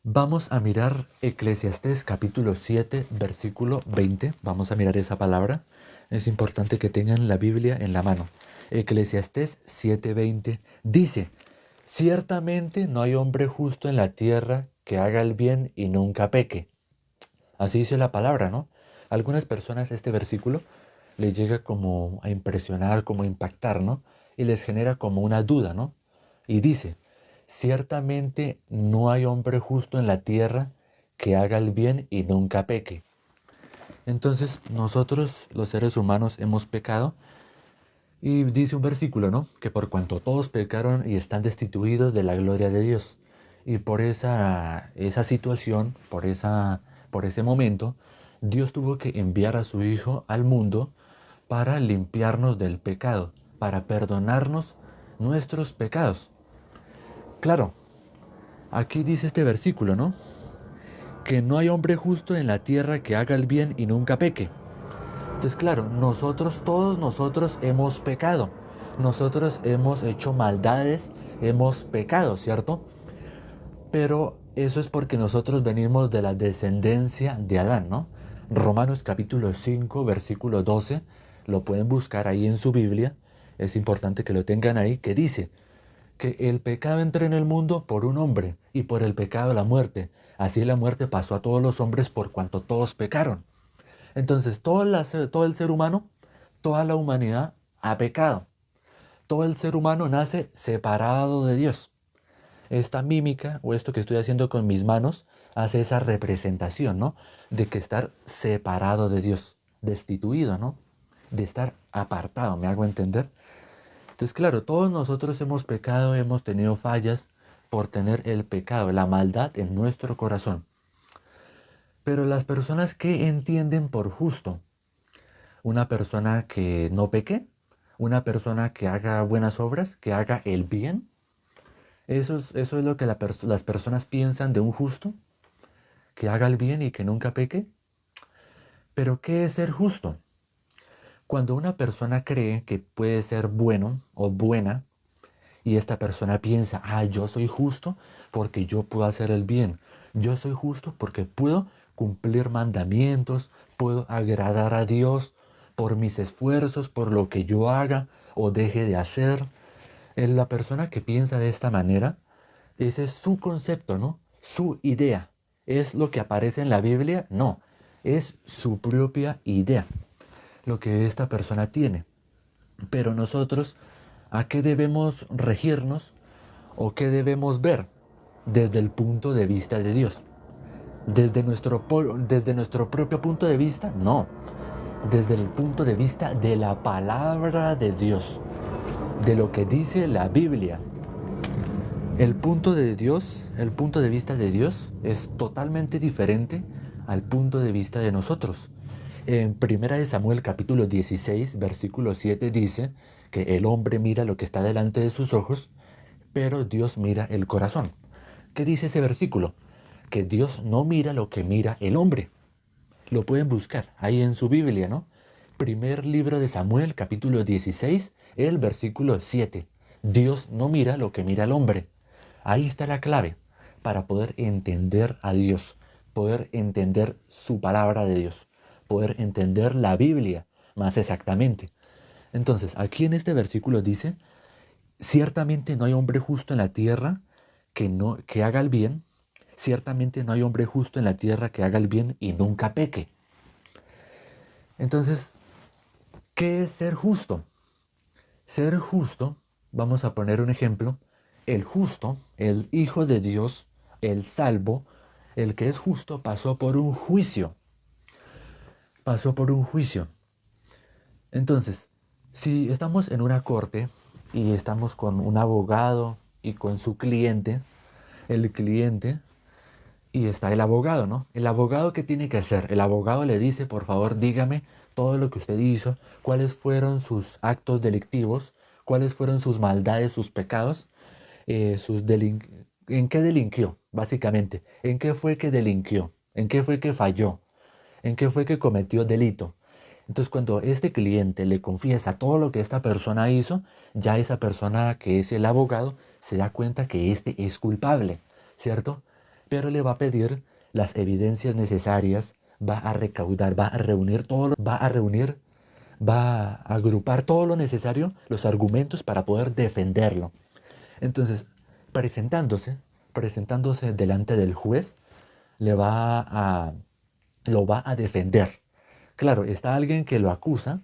Vamos a mirar Eclesiastés capítulo 7, versículo 20. Vamos a mirar esa palabra. Es importante que tengan la Biblia en la mano. Eclesiastés 7:20 dice: ciertamente no hay hombre justo en la tierra que haga el bien y nunca peque. Así dice la palabra, ¿no? A algunas personas este versículo les llega como a impresionar, como a impactar, ¿no? Y les genera como una duda, ¿no? Y dice: ciertamente no hay hombre justo en la tierra que haga el bien y nunca peque. Entonces nosotros los seres humanos hemos pecado y dice un versículo, ¿no? Que por cuanto todos pecaron y están destituidos de la gloria de Dios. Y por esa situación, por ese momento, Dios tuvo que enviar a su Hijo al mundo para limpiarnos del pecado, para perdonarnos nuestros pecados. Claro, aquí dice este versículo, ¿no? Que no hay hombre justo en la tierra que haga el bien y nunca peque. Entonces, claro, todos nosotros hemos pecado. Nosotros hemos hecho maldades, hemos pecado, ¿cierto? Pero eso es porque nosotros venimos de la descendencia de Adán, ¿no? Romanos capítulo 5, versículo 12, lo pueden buscar ahí en su Biblia. Es importante que lo tengan ahí, que dice que el pecado entró en el mundo por un hombre y por el pecado la muerte. Así la muerte pasó a todos los hombres por cuanto todos pecaron. Entonces, todo el ser humano, toda la humanidad ha pecado. Todo el ser humano nace separado de Dios. Esta mímica o esto que estoy haciendo con mis manos hace esa representación, ¿no? De que estar separado de Dios, destituido, ¿no? De estar apartado, ¿me hago entender? Entonces, claro, todos nosotros hemos pecado, hemos tenido fallas por tener el pecado, la maldad en nuestro corazón. Pero las personas que entienden por justo, una persona que no peque, una persona que haga buenas obras, que haga el bien. Eso es lo que las personas piensan de un justo, que haga el bien y que nunca peque. Pero ¿qué es ser justo? Cuando una persona cree que puede ser bueno o buena y esta persona piensa: yo soy justo porque yo puedo hacer el bien. Yo soy justo porque puedo cumplir mandamientos, puedo agradar a Dios por mis esfuerzos, por lo que yo haga o deje de hacer. Es la persona que piensa de esta manera, ese es su concepto, ¿no? Su idea. ¿Es lo que aparece en la Biblia? No, es su propia idea, lo que esta persona tiene. Pero nosotros, ¿a qué debemos regirnos o qué debemos ver desde el punto de vista de Dios? Desde nuestro propio punto de vista, no. Desde el punto de vista de la palabra de Dios, de lo que dice la Biblia. El punto de Dios, el punto de vista de Dios es totalmente diferente al punto de vista de nosotros. En 1 Samuel capítulo 16, versículo 7 dice que el hombre mira lo que está delante de sus ojos, pero Dios mira el corazón. ¿Qué dice ese versículo? Que Dios no mira lo que mira el hombre. Lo pueden buscar ahí en su Biblia, ¿no? Primer libro de Samuel, capítulo 16, el versículo 7. Dios no mira lo que mira el hombre. Ahí está la clave para poder entender a Dios, poder entender su palabra de Dios, poder entender la Biblia más exactamente. Entonces, aquí en este versículo dice: ciertamente no hay hombre justo en la tierra que haga el bien. Ciertamente no hay hombre justo en la tierra que haga el bien y nunca peque. Entonces, ¿qué es ser justo? Ser justo, vamos a poner un ejemplo: el justo, el Hijo de Dios, el salvo, el que es justo, pasó por un juicio. Pasó por un juicio. Entonces, si estamos en una corte y estamos con un abogado y con su cliente, el cliente, y está el abogado, ¿no? El abogado, ¿qué tiene que hacer? El abogado le dice: por favor, dígame todo lo que usted hizo, cuáles fueron sus actos delictivos, cuáles fueron sus maldades, sus pecados, en qué delinquió, básicamente, en qué fue que delinquió, en qué fue que falló, en qué fue que cometió delito. Entonces, cuando este cliente le confiesa todo lo que esta persona hizo, ya esa persona que es el abogado se da cuenta que este es culpable, ¿cierto? pero le va a pedir las evidencias necesarias, va a recaudar, va a reunir va a agrupar todo lo necesario, los argumentos para poder defenderlo. Entonces, presentándose, presentándose delante del juez, le va a, lo va a defender. Claro, está alguien que lo acusa,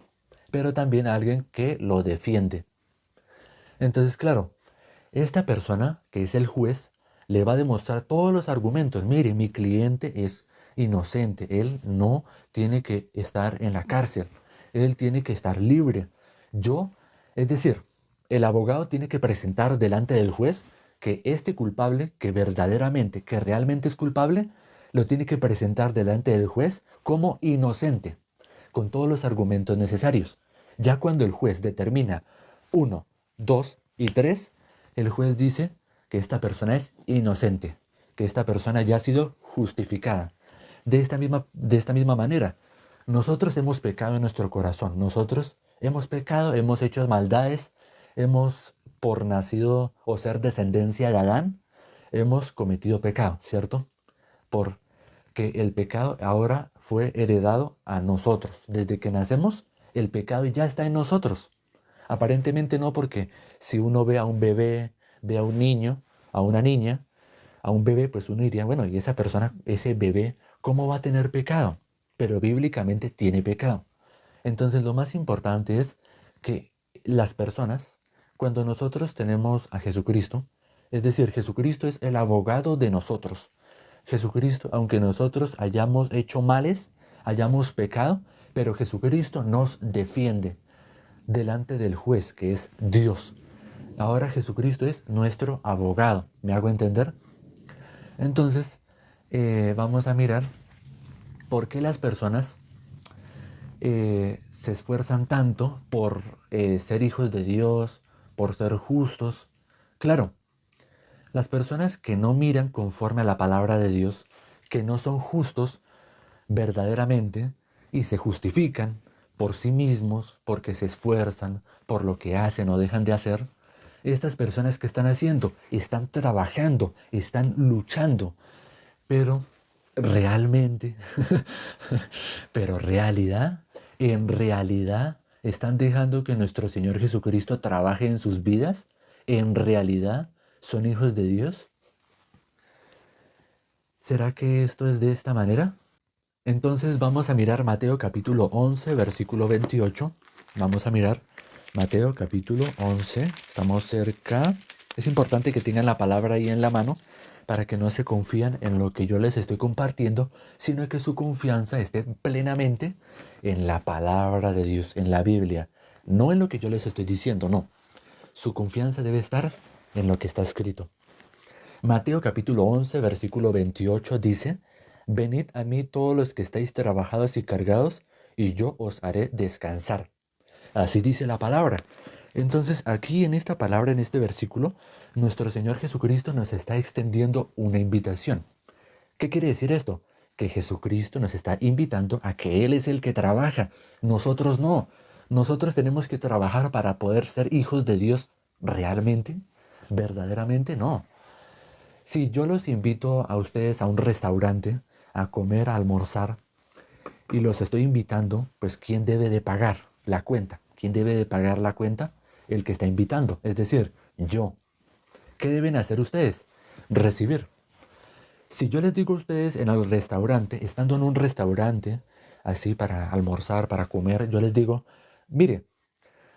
pero también alguien que lo defiende. Entonces, claro, esta persona, que es el juez, le va a demostrar todos los argumentos. Mire, mi cliente es inocente, él no tiene que estar en la cárcel, él tiene que estar libre. Yo, es decir, el abogado tiene que presentar delante del juez que este culpable, que verdaderamente, que realmente es culpable, lo tiene que presentar delante del juez como inocente, con todos los argumentos necesarios. Ya cuando el juez determina 1, 2 y 3, el juez dice que esta persona es inocente, que esta persona ya ha sido justificada. De esta misma manera, nosotros hemos pecado en nuestro corazón, nosotros hemos pecado, hemos hecho maldades, hemos, por nacido o ser descendencia de Adán, hemos cometido pecado, ¿cierto? Porque el pecado ahora fue heredado a nosotros. Desde que nacemos, el pecado ya está en nosotros. Aparentemente no, porque si uno ve a un bebé, ve a un niño, a una niña, a un bebé, pues uno diría, bueno, y esa persona, ese bebé, ¿cómo va a tener pecado? Pero bíblicamente tiene pecado. Entonces lo más importante es que las personas, cuando nosotros tenemos a Jesucristo, es decir, Jesucristo es el abogado de nosotros. Jesucristo, aunque nosotros hayamos hecho males, hayamos pecado, pero Jesucristo nos defiende delante del juez, que es Dios. Ahora Jesucristo es nuestro abogado. ¿Me hago entender? Entonces, vamos a mirar por qué las personas se esfuerzan tanto por ser hijos de Dios, por ser justos. Claro, las personas que no miran conforme a la palabra de Dios, que no son justos verdaderamente y se justifican por sí mismos, porque se esfuerzan, por lo que hacen o dejan de hacer, estas personas que están haciendo, están trabajando, están luchando, pero realmente, pero en realidad, ¿están dejando que nuestro Señor Jesucristo trabaje en sus vidas? ¿En realidad son hijos de Dios? ¿Será que esto es de esta manera? Entonces vamos a mirar Mateo capítulo 11, versículo 28. Vamos a mirar Mateo capítulo 11. Estamos cerca. Es importante que tengan la palabra ahí en la mano para que no se confíen en lo que yo les estoy compartiendo, sino que su confianza esté plenamente en la palabra de Dios, en la Biblia. No en lo que yo les estoy diciendo, no. Su confianza debe estar en lo que está escrito. Mateo capítulo 11, versículo 28 dice: Venid a mí todos los que estáis trabajados y cargados, y yo os haré descansar. Así dice la palabra. Entonces aquí en esta palabra, en este versículo, nuestro Señor Jesucristo nos está extendiendo una invitación. ¿Qué quiere decir esto? Que Jesucristo nos está invitando a que Él es el que trabaja, nosotros no. Nosotros tenemos que trabajar para poder ser hijos de Dios realmente, verdaderamente no. Si yo los invito a ustedes a un restaurante, a comer, a almorzar, y los estoy invitando, pues ¿quién debe de pagar la cuenta? ¿Quién debe de pagar la cuenta? El que está invitando, es decir, yo. ¿Qué deben hacer ustedes? Recibir. Si yo les digo a ustedes en el restaurante, estando en un restaurante, así para almorzar, para comer, yo les digo, mire,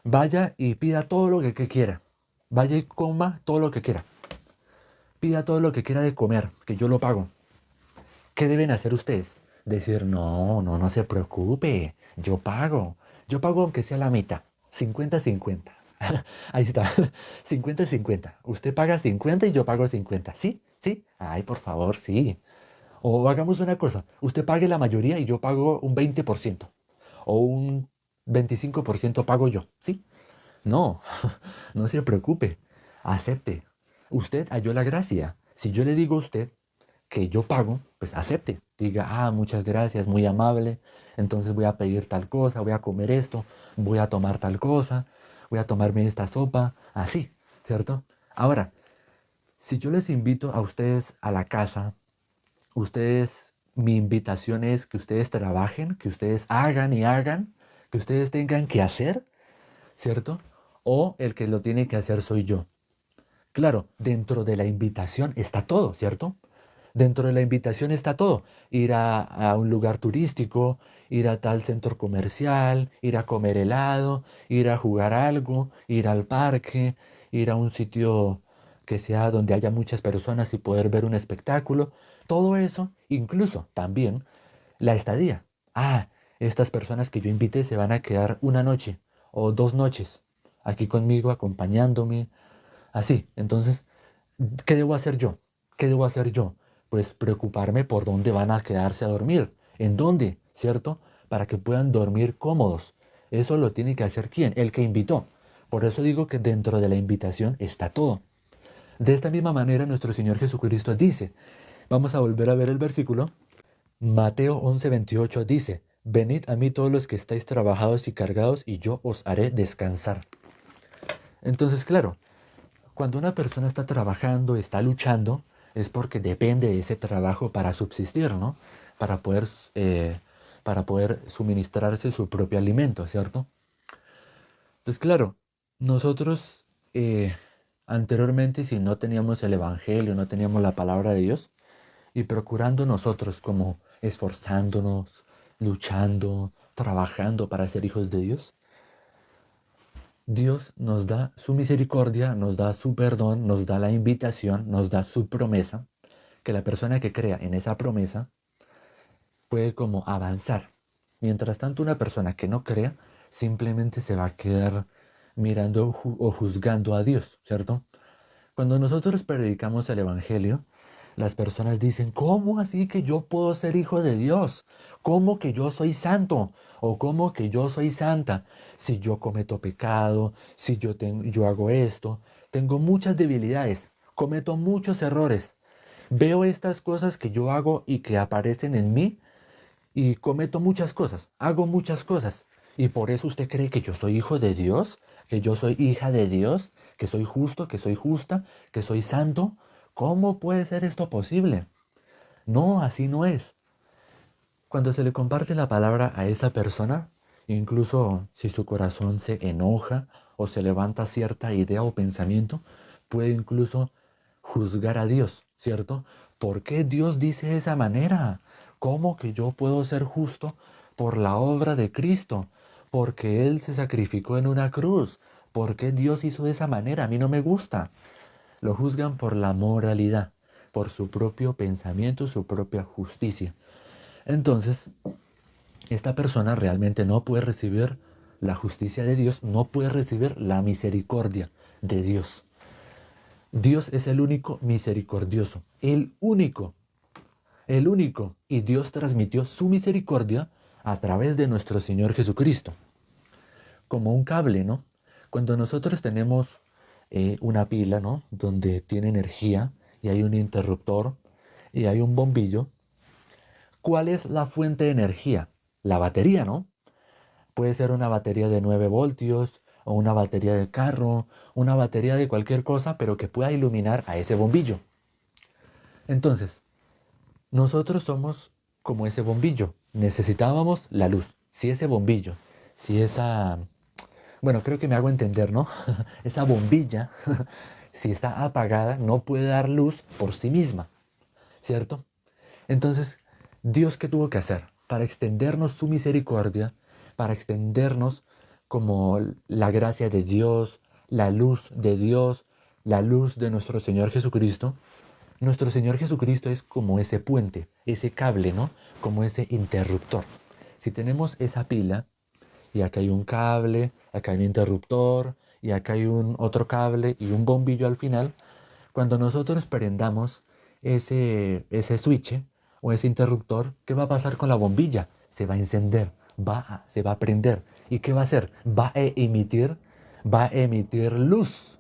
vaya y pida todo lo que quiera. Vaya y coma todo lo que quiera. Pida todo lo que quiera de comer, que yo lo pago. ¿Qué deben hacer ustedes? Decir, no se preocupe, yo pago. Yo pago aunque sea la mitad, 50-50. Ahí está, 50-50. Usted paga 50 y yo pago 50. ¿Sí? ¿Sí? Ay, por favor, sí. O hagamos una cosa, usted pague la mayoría y yo pago un 20%. O un 25% pago yo. ¿Sí? No, no se preocupe, acepte. Usted halló la gracia. Si yo le digo a usted que yo pago, pues acepte. Diga, muchas gracias, muy amable. Entonces voy a pedir tal cosa, voy a comer esto, voy a tomar tal cosa, voy a tomarme esta sopa, así, ¿cierto? Ahora, si yo les invito a ustedes a la casa mi invitación es que ustedes trabajen, que ustedes hagan y hagan, que ustedes tengan que hacer, ¿cierto? O el que lo tiene que hacer soy yo. Claro, dentro de la invitación está todo, ¿cierto? Dentro de la invitación está todo. Ir a un lugar turístico, ir a tal centro comercial, ir a comer helado, ir a jugar algo, ir al parque, ir a un sitio que sea donde haya muchas personas y poder ver un espectáculo. Todo eso, incluso también la estadía. Ah, estas personas que yo invité se van a quedar una noche o 2 noches aquí conmigo, acompañándome. Así, entonces, ¿qué debo hacer yo? ¿Qué debo hacer yo? Pues preocuparme por dónde van a quedarse a dormir. ¿En dónde? ¿Cierto? Para que puedan dormir cómodos. Eso lo tiene que hacer ¿quién? El que invitó. Por eso digo que dentro de la invitación está todo. De esta misma manera nuestro Señor Jesucristo dice, vamos a volver a ver el versículo, Mateo 11:28 dice, venid a mí todos los que estáis trabajados y cargados y yo os haré descansar. Entonces, claro, cuando una persona está trabajando, está luchando, es porque depende de ese trabajo para subsistir, ¿no? Para poder, eh, para poder suministrarse su propio alimento, ¿cierto? Entonces, claro, nosotros anteriormente, si no teníamos el Evangelio, no teníamos la palabra de Dios, y procurando nosotros como esforzándonos, luchando, trabajando para ser hijos de Dios, Dios nos da su misericordia, nos da su perdón, nos da la invitación, nos da su promesa, que la persona que crea en esa promesa puede como avanzar. Mientras tanto, una persona que no crea simplemente se va a quedar mirando o juzgando a Dios, ¿cierto? Cuando nosotros predicamos el Evangelio, las personas dicen, ¿cómo así que yo puedo ser hijo de Dios? ¿Cómo que yo soy santo? ¿O cómo que yo soy santa? Si yo cometo pecado, si yo hago esto, tengo muchas debilidades, cometo muchos errores. Veo estas cosas que yo hago y que aparecen en mí y cometo muchas cosas, hago muchas cosas. ¿Y por eso usted cree que yo soy hijo de Dios? ¿Que yo soy hija de Dios? ¿Que soy justo? ¿Que soy justa? ¿Que soy santo? ¿Cómo puede ser esto posible? No, así no es. Cuando se le comparte la palabra a esa persona, incluso si su corazón se enoja o se levanta cierta idea o pensamiento, puede incluso juzgar a Dios, ¿cierto? ¿Por qué Dios dice de esa manera? ¿Cómo que yo puedo ser justo por la obra de Cristo? Porque Él se sacrificó en una cruz. ¿Por qué Dios hizo de esa manera? A mí no me gusta. Lo juzgan por la moralidad, por su propio pensamiento, su propia justicia. Entonces, esta persona realmente no puede recibir la justicia de Dios, no puede recibir la misericordia de Dios. Dios es el único misericordioso, el único. Y Dios transmitió su misericordia a través de nuestro Señor Jesucristo, como un cable, ¿no? Cuando nosotros tenemos una pila, ¿no? Donde tiene energía y hay un interruptor y hay un bombillo, ¿cuál es la fuente de energía? La batería, ¿no? Puede ser una batería de 9 voltios o una batería de carro, una batería de cualquier cosa, pero que pueda iluminar a ese bombillo. Entonces, nosotros somos como ese bombillo. Necesitábamos la luz. Si ese bombillo, si esa... Bueno, creo que me hago entender, ¿no? Esa bombilla, si está apagada, no puede dar luz por sí misma, ¿cierto? Entonces, ¿Dios qué tuvo que hacer? Para extendernos su misericordia, para extendernos como la gracia de Dios, la luz de Dios, la luz de nuestro Señor Jesucristo. Nuestro Señor Jesucristo es como ese puente, ese cable, ¿no? Como ese interruptor. Si tenemos esa pila, y acá hay un cable, acá hay un interruptor, y acá hay un otro cable y un bombillo al final, cuando nosotros prendamos ese switch o ese interruptor, ¿qué va a pasar con la bombilla? Se va a encender, se va a prender. ¿Y qué va a hacer? Va a emitir luz.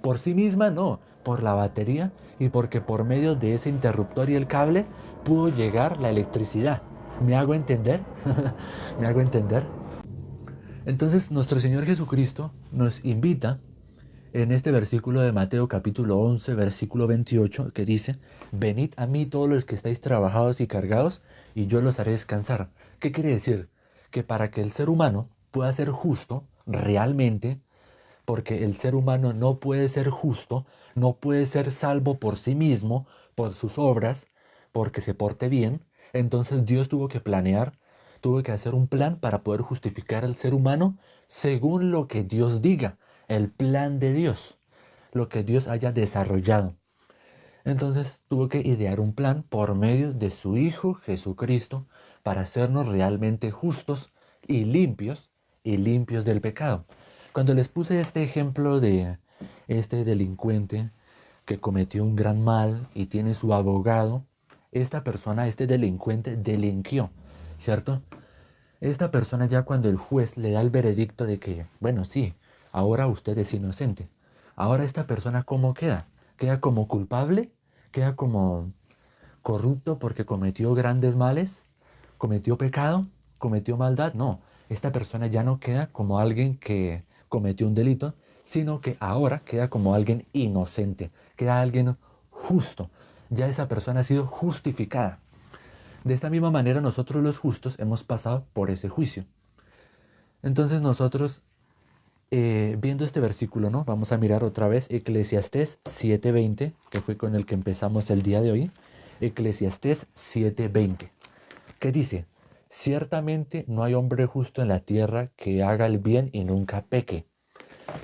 Por sí misma no, por la batería y porque por medio de ese interruptor y el cable pudo llegar la electricidad. ¿Me hago entender? ¿Me hago entender? Entonces nuestro Señor Jesucristo nos invita en este versículo de Mateo capítulo 11, versículo 28, que dice, venid a mí todos los que estáis trabajados y cargados, y yo los haré descansar. ¿Qué quiere decir? Que para que el ser humano pueda ser justo realmente, porque el ser humano no puede ser justo, no puede ser salvo por sí mismo, por sus obras, porque se porte bien, entonces Dios tuvo que planear, tuvo que hacer un plan para poder justificar al ser humano según lo que Dios diga, el plan de Dios, lo que Dios haya desarrollado. Entonces tuvo que idear un plan por medio de su Hijo Jesucristo para hacernos realmente justos y limpios del pecado. Cuando les puse este ejemplo de este delincuente que cometió un gran mal y tiene su abogado, esta persona, este delincuente, delinquió, ¿cierto? Esta persona ya cuando el juez le da el veredicto de que, bueno, sí, ahora usted es inocente. Ahora esta persona, ¿cómo queda? ¿Queda como culpable? ¿Queda como corrupto porque cometió grandes males? ¿Cometió pecado? ¿Cometió maldad? No, esta persona ya no queda como alguien que cometió un delito, sino que ahora queda como alguien inocente, queda alguien justo. Ya esa persona ha sido justificada. De esta misma manera nosotros los justos hemos pasado por ese juicio. Entonces nosotros, viendo este versículo, ¿no? Vamos a mirar otra vez Eclesiastés 7:20, que fue con el que empezamos el día de hoy. Eclesiastés 7:20, que dice, ciertamente no hay hombre justo en la tierra que haga el bien y nunca peque.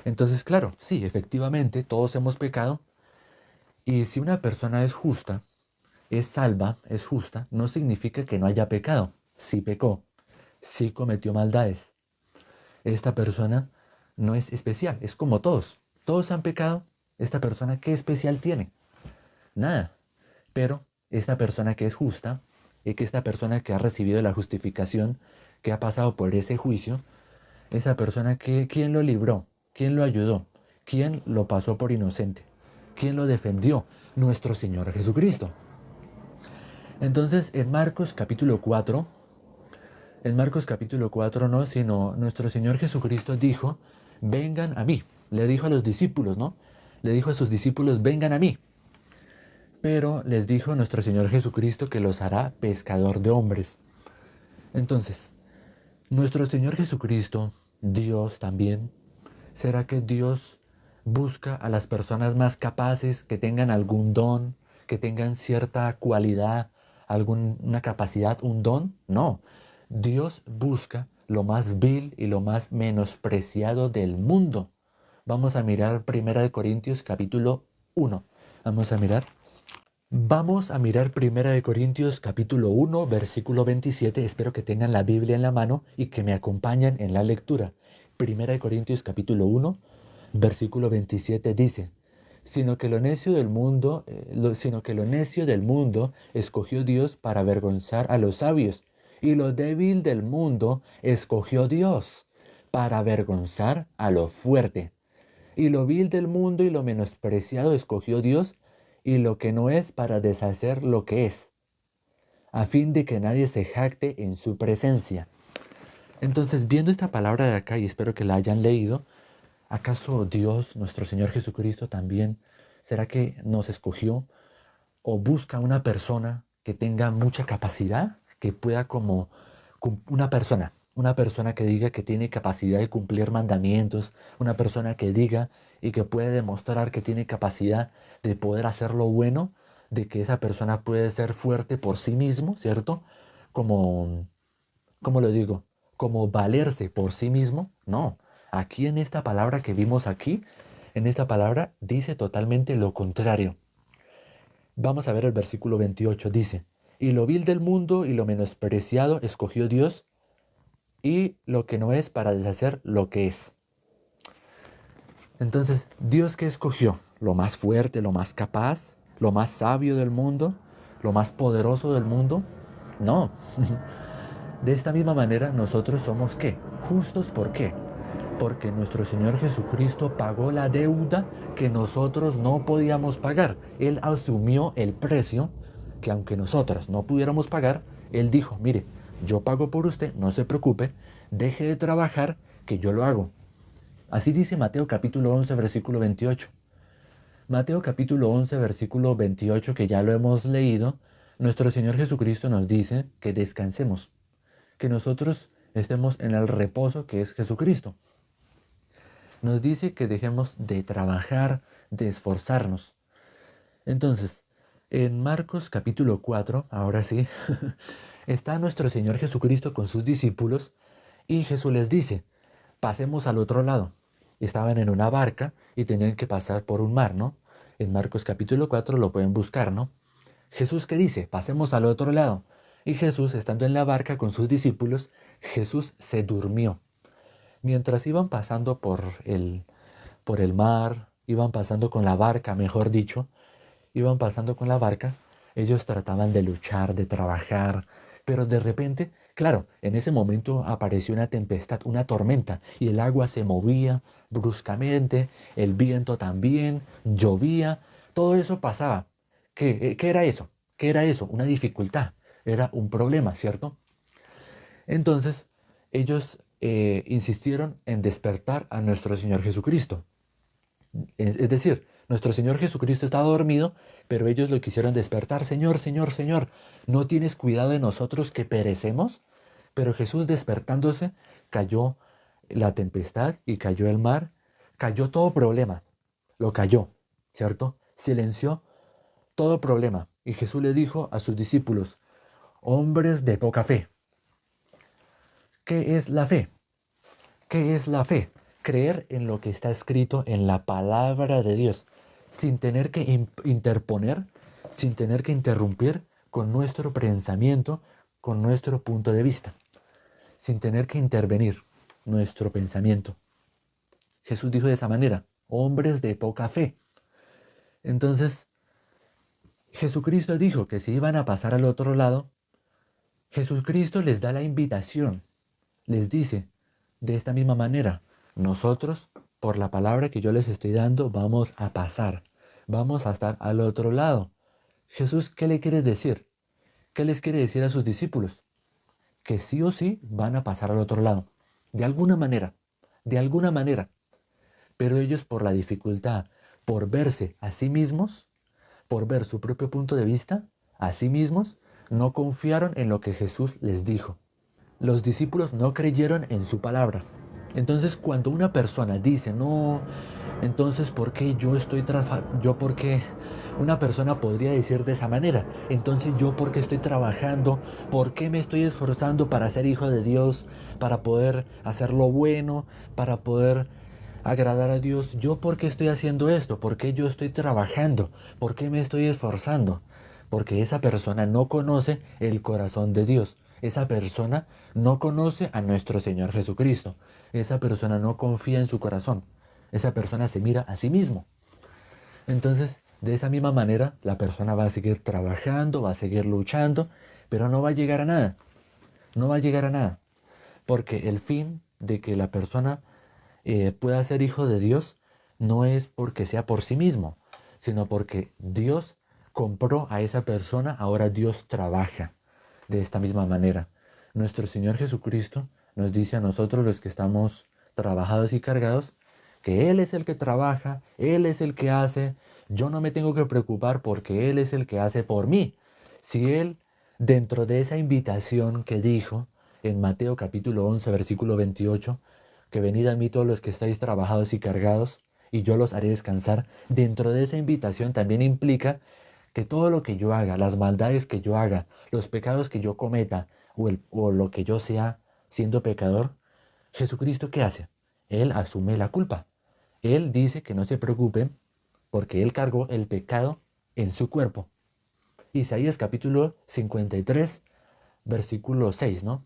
Entonces, claro, sí, efectivamente, todos hemos pecado. Y si una persona es justa, es salva, es justa, no significa que no haya pecado. Sí pecó, sí cometió maldades. Esta persona no es especial, es como todos. Todos han pecado. Esta persona, ¿qué especial tiene? Nada. Pero esta persona que es justa, y que esta persona que ha recibido la justificación, que ha pasado por ese juicio, esa persona que, ¿quién lo libró? ¿Quién lo ayudó? ¿Quién lo pasó por inocente? ¿Quién lo defendió? Nuestro Señor Jesucristo. Entonces, en Marcos capítulo 4 no, sino nuestro Señor Jesucristo dijo, vengan a mí. Le dijo a los discípulos, ¿no? Le dijo a sus discípulos, vengan a mí. Pero les dijo nuestro Señor Jesucristo que los hará pescador de hombres. Entonces, nuestro Señor Jesucristo, Dios también, ¿será que Dios busca a las personas más capaces, que tengan algún don, que tengan cierta cualidad, alguna capacidad, un don? No. Dios busca lo más vil y lo más menospreciado del mundo. Vamos a mirar 1 Corintios capítulo 1. Vamos a mirar. Vamos a mirar 1 Corintios capítulo 1, versículo 27. Espero que tengan la Biblia en la mano y que me acompañen en la lectura. 1 Corintios capítulo 1, versículo 27 dice, sino que lo necio del mundo, escogió Dios para avergonzar a los sabios, y lo débil del mundo escogió Dios para avergonzar a lo fuerte. Y lo vil del mundo y lo menospreciado escogió Dios, y lo que no es para deshacer lo que es, a fin de que nadie se jacte en su presencia. Entonces, viendo esta palabra de acá, y espero que la hayan leído, ¿acaso Dios, nuestro Señor Jesucristo, también, será que nos escogió o busca una persona que tenga mucha capacidad, que pueda como una persona que diga que tiene capacidad de cumplir mandamientos, una persona que diga y que puede demostrar que tiene capacidad de poder hacer lo bueno, de que esa persona puede ser fuerte por sí mismo, ¿cierto? Como, ¿cómo lo digo? Como valerse por sí mismo. No, aquí en esta palabra que vimos aquí, en esta palabra dice totalmente lo contrario. Vamos a ver el versículo 28, dice, y lo vil del mundo y lo menospreciado escogió Dios, y lo que no es para deshacer lo que es. Entonces, ¿Dios qué escogió? ¿Lo más fuerte, lo más capaz, lo más sabio del mundo, lo más poderoso del mundo? No. De esta misma manera, nosotros somos ¿qué? Justos, ¿por qué? Porque nuestro Señor Jesucristo pagó la deuda que nosotros no podíamos pagar. Él asumió el precio que aunque nosotros no pudiéramos pagar, Él dijo, mire, yo pago por usted, no se preocupe, deje de trabajar, que yo lo hago. Así dice Mateo capítulo 11, versículo 28. Mateo capítulo 11, versículo 28, que ya lo hemos leído, nuestro Señor Jesucristo nos dice que descansemos, que nosotros estemos en el reposo que es Jesucristo. Nos dice que dejemos de trabajar, de esforzarnos. Entonces, en Marcos capítulo 4, ahora sí, está nuestro Señor Jesucristo con sus discípulos y Jesús les dice, pasemos al otro lado. Estaban en una barca y tenían que pasar por un mar, ¿no? En Marcos capítulo 4 lo pueden buscar, ¿no? Jesús, ¿qué dice? Pasemos al otro lado. Y Jesús, estando en la barca con sus discípulos, Jesús se durmió. Mientras iban pasando por el mar, iban pasando con la barca, mejor dicho, iban pasando con la barca, ellos trataban de luchar, de trabajar, pero de repente, claro, en ese momento apareció una tempestad, una tormenta, y el agua se movía bruscamente, el viento también, llovía, todo eso pasaba. ¿Qué era eso? ¿Qué era eso? Una dificultad, era un problema, ¿cierto? Entonces, ellos insistieron en despertar a nuestro Señor Jesucristo. Es decir, nuestro Señor Jesucristo estaba dormido, pero ellos lo quisieron despertar. Señor, Señor, Señor, ¿no tienes cuidado de nosotros que perecemos? Pero Jesús despertándose, cayó la tempestad y cayó el mar, cayó todo problema, lo cayó, ¿cierto? Silenció todo problema. Y Jesús le dijo a sus discípulos, hombres de poca fe. ¿Qué es la fe? ¿Qué es la fe? Creer en lo que está escrito en la palabra de Dios, sin tener que interponer, sin tener que interrumpir con nuestro pensamiento, con nuestro punto de vista, sin tener que intervenir nuestro pensamiento. Jesús dijo de esa manera, hombres de poca fe. Entonces, Jesucristo dijo que si iban a pasar al otro lado, Jesucristo les da la invitación, les dice de esta misma manera, nosotros, por la palabra que yo les estoy dando, vamos a pasar, vamos a estar al otro lado. Jesús, ¿qué le quiere decir? ¿Qué les quiere decir a sus discípulos? Que sí o sí van a pasar al otro lado, de alguna manera, de alguna manera. Pero ellos por la dificultad, por verse a sí mismos, por ver su propio punto de vista, a sí mismos, no confiaron en lo que Jesús les dijo. Los discípulos no creyeron en su palabra. Entonces, cuando una persona dice, no, entonces, ¿por qué yo estoy yo por qué una persona podría decir de esa manera? Entonces, ¿yo por qué estoy trabajando? ¿Por qué me estoy esforzando para ser hijo de Dios? Para poder hacer lo bueno, para poder agradar a Dios. ¿Yo por qué estoy haciendo esto? ¿Por qué yo estoy trabajando? ¿Por qué me estoy esforzando? Porque esa persona no conoce el corazón de Dios. Esa persona no conoce a nuestro Señor Jesucristo. Esa persona no confía en su corazón. Esa persona se mira a sí mismo. Entonces, de esa misma manera, la persona va a seguir trabajando, va a seguir luchando, pero no va a llegar a nada. No va a llegar a nada. Porque el fin de que la persona pueda ser hijo de Dios no es porque sea por sí mismo, sino porque Dios compró a esa persona, ahora Dios trabaja de esta misma manera. Nuestro Señor Jesucristo nos dice a nosotros los que estamos trabajados y cargados, que Él es el que trabaja, Él es el que hace, yo no me tengo que preocupar porque Él es el que hace por mí. Si Él, dentro de esa invitación que dijo en Mateo capítulo 11, versículo 28, que venid a mí todos los que estáis trabajados y cargados, y yo los haré descansar, dentro de esa invitación también implica que todo lo que yo haga, las maldades que yo haga, los pecados que yo cometa, o lo que yo sea siendo pecador, Jesucristo, ¿qué hace? Él asume la culpa. Él dice que no se preocupen porque Él cargó el pecado en su cuerpo. Isaías capítulo 53, versículo 6, ¿no?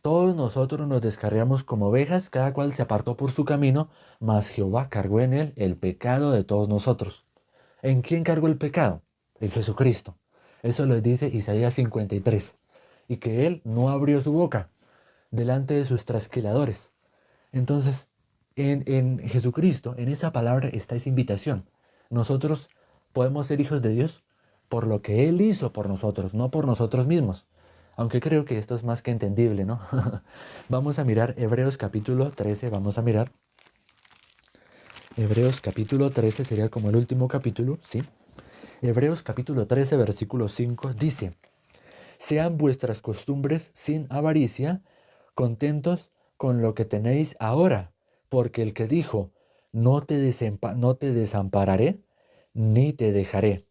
Todos nosotros nos descarriamos como ovejas, cada cual se apartó por su camino, mas Jehová cargó en él el pecado de todos nosotros. ¿En quién cargó el pecado? En Jesucristo. Eso lo dice Isaías 53. Y que Él no abrió su boca delante de sus trasquiladores. Entonces, en Jesucristo, en esa palabra está esa invitación. Nosotros podemos ser hijos de Dios por lo que Él hizo por nosotros, no por nosotros mismos. Aunque creo que esto es más que entendible, ¿no? Vamos a mirar Hebreos capítulo 13, vamos a mirar Hebreos capítulo 13 sería como el último capítulo, ¿sí? Hebreos capítulo 13, versículo 5 dice: sean vuestras costumbres sin avaricia, contentos con lo que tenéis ahora, porque el que dijo, no te desampararé, ni te dejaré.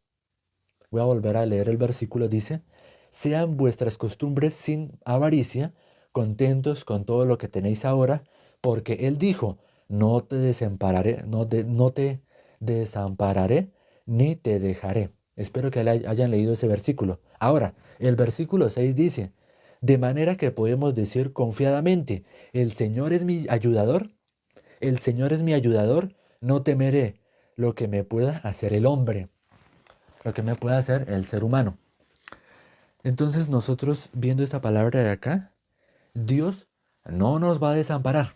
Voy a volver a leer el versículo, dice: sean vuestras costumbres sin avaricia, contentos con todo lo que tenéis ahora, porque Él dijo, no te desampararé, no te desampararé, ni te dejaré. Espero que hayan leído ese versículo. Ahora, el versículo 6 dice: de manera que podemos decir confiadamente, el Señor es mi ayudador, el Señor es mi ayudador, no temeré lo que me pueda hacer el hombre, lo que me pueda hacer el ser humano. Entonces nosotros viendo esta palabra de acá, Dios no nos va a desamparar.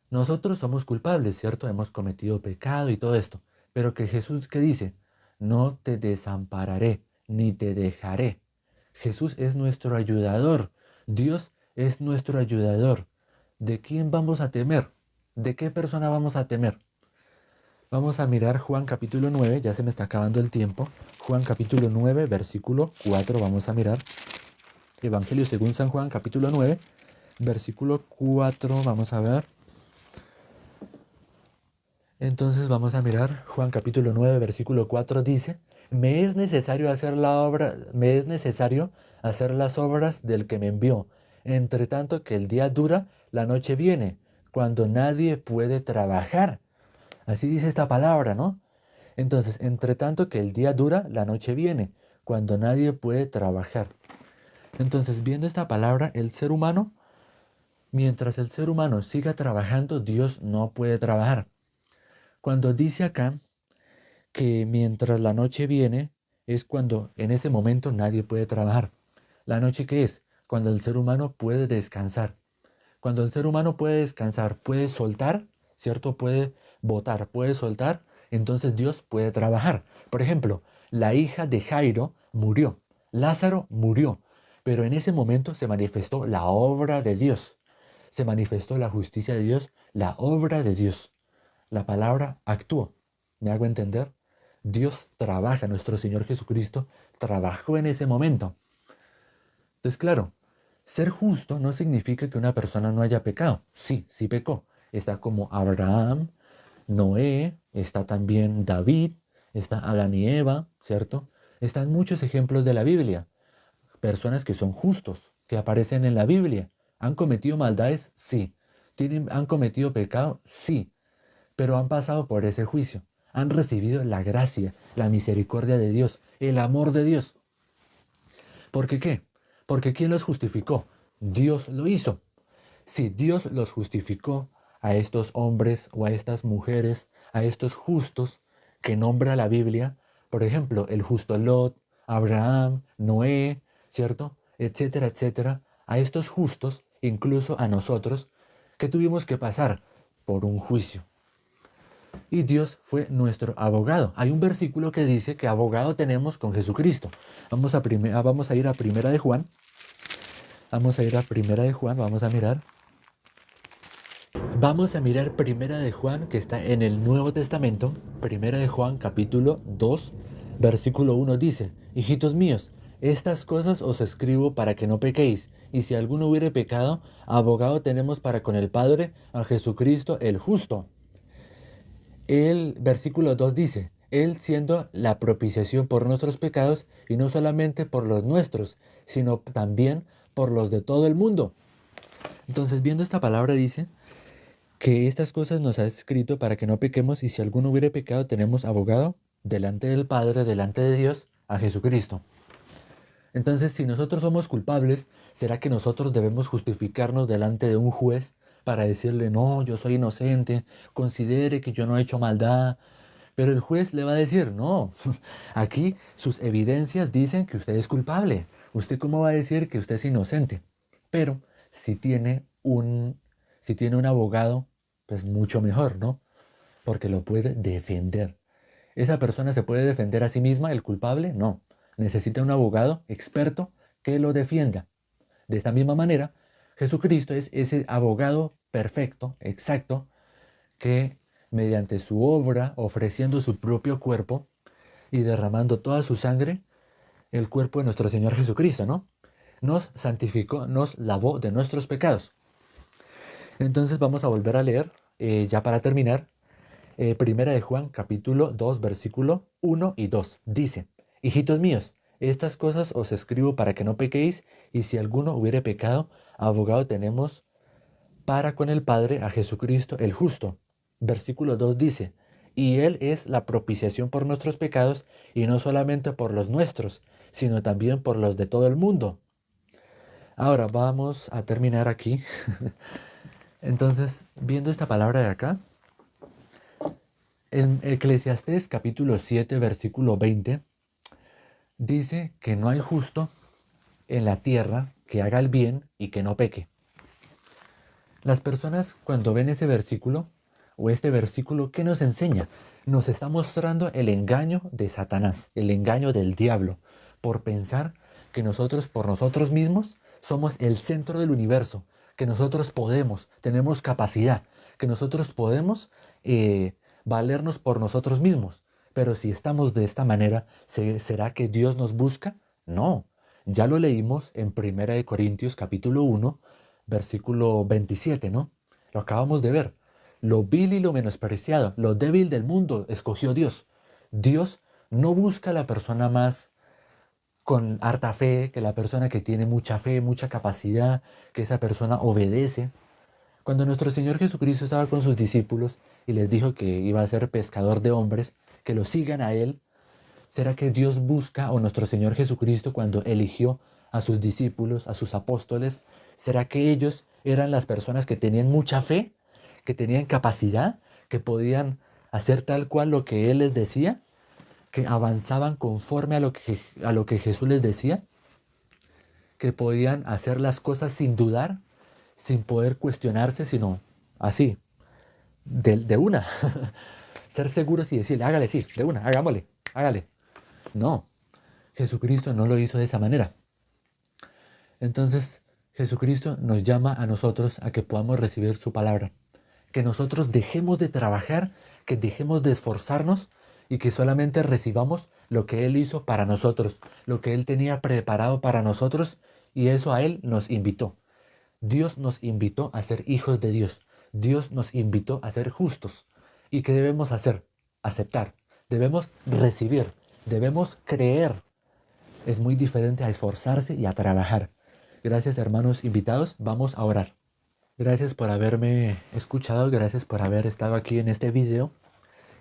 Nosotros somos culpables, ¿cierto? Hemos cometido pecado y todo esto. Pero que Jesús, ¿qué dice? No te desampararé, ni te dejaré. Jesús es nuestro ayudador. Dios es nuestro ayudador. ¿De quién vamos a temer? ¿De qué persona vamos a temer? Vamos a mirar Juan capítulo 9, ya se me está acabando el tiempo. Juan capítulo 9, versículo 4, vamos a mirar. Evangelio según San Juan capítulo 9, versículo 4, vamos a ver. Entonces vamos a mirar Juan capítulo 9, versículo 4 dice: me es necesario hacer las obras del que me envió, entre tanto que el día dura, la noche viene, cuando nadie puede trabajar. Así dice esta palabra, ¿no? Entonces, entre tanto que el día dura, la noche viene, cuando nadie puede trabajar. Entonces, viendo esta palabra, el ser humano, mientras el ser humano siga trabajando, Dios no puede trabajar. Cuando dice acá que mientras la noche viene, es cuando en ese momento nadie puede trabajar. ¿La noche qué es? Cuando el ser humano puede descansar. Cuando el ser humano puede descansar, puede soltar, ¿cierto? Puede botar, puede soltar, entonces Dios puede trabajar. Por ejemplo, la hija de Jairo murió, Lázaro murió, pero en ese momento se manifestó la obra de Dios, se manifestó la justicia de Dios, la obra de Dios. La palabra actuó. ¿Me hago entender? Dios trabaja, nuestro Señor Jesucristo trabajó en ese momento. Entonces, claro, ser justo no significa que una persona no haya pecado. Sí, sí pecó. Está como Abraham, Noé, está también David, está Adán y Eva, ¿cierto? Están muchos ejemplos de la Biblia. Personas que son justos, que aparecen en la Biblia. ¿Han cometido maldades? Sí. ¿Han cometido pecado? Sí. Pero han pasado por ese juicio. Han recibido la gracia, la misericordia de Dios, el amor de Dios. ¿Por qué qué? Porque ¿quién los justificó? Dios lo hizo. Si Dios los justificó a estos hombres o a estas mujeres, a estos justos que nombra la Biblia, por ejemplo, el justo Lot, Abraham, Noé, ¿cierto? Etcétera, etcétera, a estos justos, incluso a nosotros, que tuvimos que pasar por un juicio. Y Dios fue nuestro abogado. Hay un versículo que dice que abogado tenemos con Jesucristo. Vamos a ir a Primera de Juan. Vamos a ir a Primera de Juan, vamos a mirar. Vamos a mirar Primera de Juan, que está en el Nuevo Testamento. Primera de Juan, capítulo 2, versículo 1 dice: hijitos míos, estas cosas os escribo para que no pequéis. Y si alguno hubiere pecado, abogado tenemos para con el Padre, a Jesucristo el justo. El versículo 2 dice: Él siendo la propiciación por nuestros pecados, y no solamente por los nuestros, sino también por los de todo el mundo. Entonces, viendo esta palabra dice que estas cosas nos ha escrito para que no pequemos, y si alguno hubiere pecado, tenemos abogado delante del Padre, delante de Dios, a Jesucristo. Entonces, si nosotros somos culpables, ¿será que nosotros debemos justificarnos delante de un juez para decirle, no, yo soy inocente, considere que yo no he hecho maldad? Pero el juez le va a decir, no, aquí sus evidencias dicen que usted es culpable. ¿Usted cómo va a decir que usted es inocente? Pero si tiene un abogado, pues mucho mejor, ¿no? Porque lo puede defender. ¿Esa persona se puede defender a sí misma, el culpable? No. Necesita un abogado experto que lo defienda. De esta misma manera, Jesucristo es ese abogado perfecto, exacto, que mediante su obra, ofreciendo su propio cuerpo y derramando toda su sangre, el cuerpo de nuestro Señor Jesucristo, ¿no? Nos santificó, nos lavó de nuestros pecados. Entonces vamos a volver a leer, ya para terminar, Primera de Juan, capítulo 2, versículo 1 y 2. Dice, hijitos míos, estas cosas os escribo para que no pequéis, y si alguno hubiere pecado, abogado tenemos para con el Padre a Jesucristo el justo. Versículo 2 dice, y Él es la propiciación por nuestros pecados, y no solamente por los nuestros, sino también por los de todo el mundo. Ahora vamos a terminar aquí. Entonces, viendo esta palabra de acá, en Eclesiastés capítulo 7, versículo 20, dice que no hay justo en la tierra que haga el bien y que no peque. Las personas cuando ven ese versículo, o este versículo, ¿qué nos enseña? Nos está mostrando el engaño de Satanás, el engaño del diablo, por pensar que nosotros por nosotros mismos somos el centro del universo, que nosotros podemos, tenemos capacidad, que nosotros podemos valernos por nosotros mismos. Pero si estamos de esta manera, ¿será que Dios nos busca? No. Ya lo leímos en 1 Corintios capítulo 1, versículo 27, ¿no? Lo acabamos de ver. Lo vil y lo menospreciado, lo débil del mundo escogió Dios. Dios no busca a la persona más con harta fe, que la persona que tiene mucha fe, mucha capacidad, que esa persona obedece. Cuando nuestro Señor Jesucristo estaba con sus discípulos y les dijo que iba a ser pescador de hombres, que lo sigan a Él, ¿será que Dios busca, o nuestro Señor Jesucristo cuando eligió a sus discípulos, a sus apóstoles, será que ellos eran las personas que tenían mucha fe, que tenían capacidad, que podían hacer tal cual lo que Él les decía, que avanzaban conforme a lo que Jesús les decía, que podían hacer las cosas sin dudar, sin poder cuestionarse, sino así, de una? Ser seguros y decirle, hágale, sí, de una, hagámosle, hágale. No, Jesucristo no lo hizo de esa manera. Entonces, Jesucristo nos llama a nosotros a que podamos recibir su palabra. Que nosotros dejemos de trabajar, que dejemos de esforzarnos y que solamente recibamos lo que Él hizo para nosotros, lo que Él tenía preparado para nosotros, y eso a Él nos invitó. Dios nos invitó a ser hijos de Dios. Dios nos invitó a ser justos. ¿Y qué debemos hacer? Aceptar. Debemos recibir. Debemos creer. Es muy diferente a esforzarse y a trabajar. Gracias, hermanos invitados. Vamos a orar. Gracias por haberme escuchado. Gracias por haber estado aquí en este video.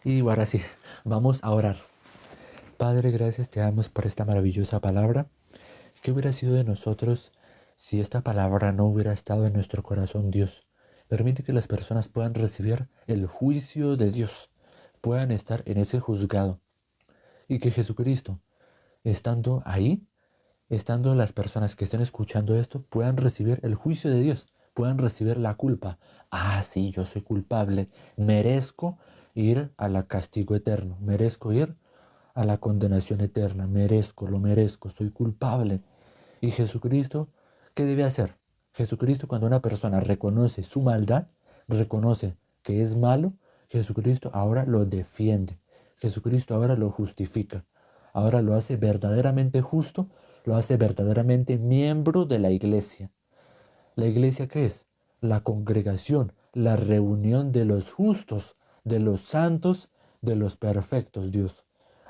Y ahora sí, vamos a orar. Padre, gracias te damos por esta maravillosa palabra. ¿Qué hubiera sido de nosotros si esta palabra no hubiera estado en nuestro corazón, Dios? Permite que las personas puedan recibir el juicio de Dios, puedan estar en ese juzgado. Y que Jesucristo, estando ahí, estando las personas que estén escuchando esto, puedan recibir el juicio de Dios, puedan recibir la culpa. Ah, sí, yo soy culpable, merezco ir al castigo eterno, merezco ir a la condenación eterna, lo merezco, soy culpable. Y Jesucristo, ¿qué debe hacer? Jesucristo, cuando una persona reconoce su maldad, reconoce que es malo, Jesucristo ahora lo defiende. Jesucristo ahora lo justifica. Ahora lo hace verdaderamente justo, lo hace verdaderamente miembro de la iglesia. ¿La iglesia qué es? La congregación, la reunión de los justos, de los santos, de los perfectos, Dios.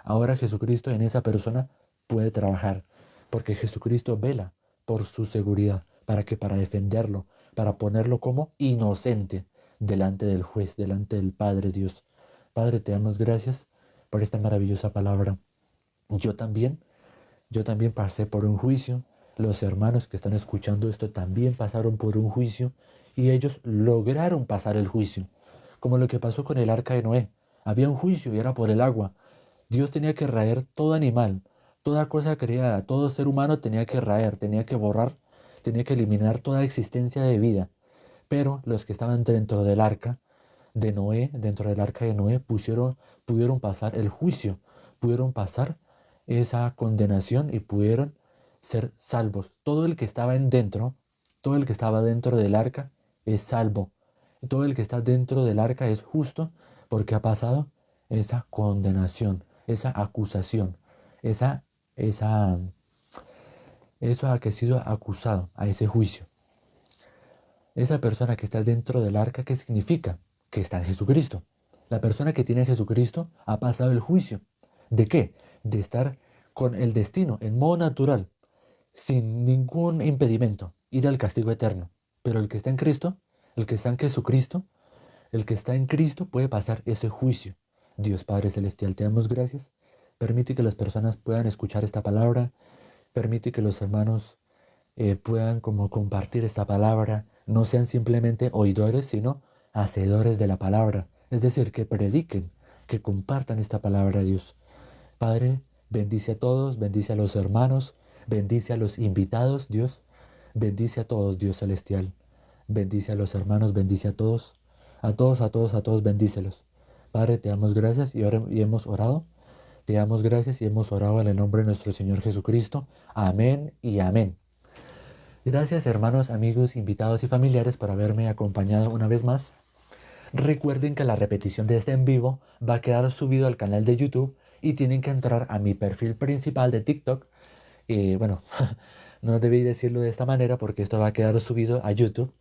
Ahora Jesucristo en esa persona puede trabajar, porque Jesucristo vela por su seguridad, para defenderlo, para ponerlo como inocente delante del juez, delante del Padre Dios. Padre, te damos gracias por esta maravillosa palabra. Yo también pasé por un juicio. Los hermanos que están escuchando esto también pasaron por un juicio y ellos lograron pasar el juicio. Como lo que pasó con el arca de Noé. Había un juicio y era por el agua. Dios tenía que raer todo animal, toda cosa creada, todo ser humano tenía que raer, tenía que borrar, tenía que eliminar toda existencia de vida. Pero los que estaban dentro del arca de Noé, dentro del arca de Noé, pudieron pasar el juicio, pudieron pasar esa condenación y pudieron ser salvos. Todo el que estaba dentro, todo el que estaba dentro del arca es salvo. Todo el que está dentro del arca es justo porque ha pasado esa condenación, esa acusación, esa, esa, eso a que ha sido acusado, a ese juicio. Esa persona que está dentro del arca, ¿qué significa? Que está en Jesucristo. La persona que tiene a Jesucristo ha pasado el juicio. ¿De qué? De estar con el destino en modo natural, sin ningún impedimento, ir al castigo eterno. Pero el que está en Cristo, el que está en Jesucristo, el que está en Cristo puede pasar ese juicio. Dios Padre Celestial, te damos gracias. Permite que las personas puedan escuchar esta palabra. Permite que los hermanos puedan como compartir esta palabra, no sean simplemente oidores, sino hacedores de la palabra. Es decir, que prediquen, que compartan esta palabra a Dios. Padre, bendice a todos, bendice a los hermanos, bendice a los invitados, Dios. Bendice a todos, Dios celestial. Bendice a los hermanos, bendice a todos. A todos, a todos, a todos, bendícelos. Padre, te damos gracias y hemos orado. Te damos gracias y hemos orado en el nombre de nuestro Señor Jesucristo. Amén y amén. Gracias hermanos, amigos, invitados y familiares por haberme acompañado una vez más. Recuerden que la repetición de este en vivo va a quedar subido al canal de YouTube y tienen que entrar a mi perfil principal de TikTok. Bueno, no debí decirlo de esta manera porque esto va a quedar subido a YouTube,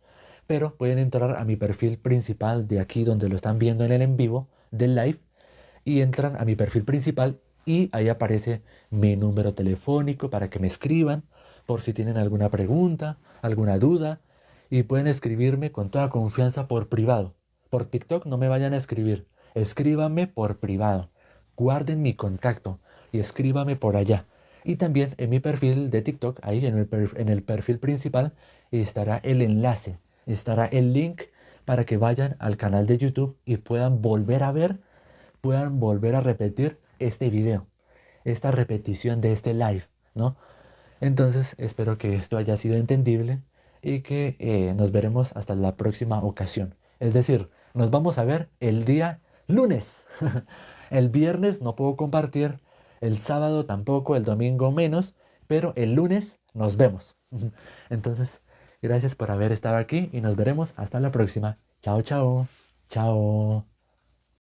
pero pueden entrar a mi perfil principal de aquí donde lo están viendo en el en vivo del live y entran a mi perfil principal y ahí aparece mi número telefónico para que me escriban por si tienen alguna pregunta, alguna duda y pueden escribirme con toda confianza por privado. Por TikTok no me vayan a escribir, escríbanme por privado. Guarden mi contacto y escríbame por allá. Y también en mi perfil de TikTok, ahí en el perfil principal, estará el enlace, estará el link para que vayan al canal de YouTube y puedan volver a ver, puedan volver a repetir este video, esta repetición de este live, ¿no? Entonces espero que esto haya sido entendible y que nos veremos hasta la próxima ocasión. Es decir, nos vamos a ver el día lunes. El viernes no puedo compartir, el sábado tampoco, el domingo menos, pero el lunes nos vemos. Entonces, gracias por haber estado aquí y nos veremos hasta la próxima. Chao, chao. Chao.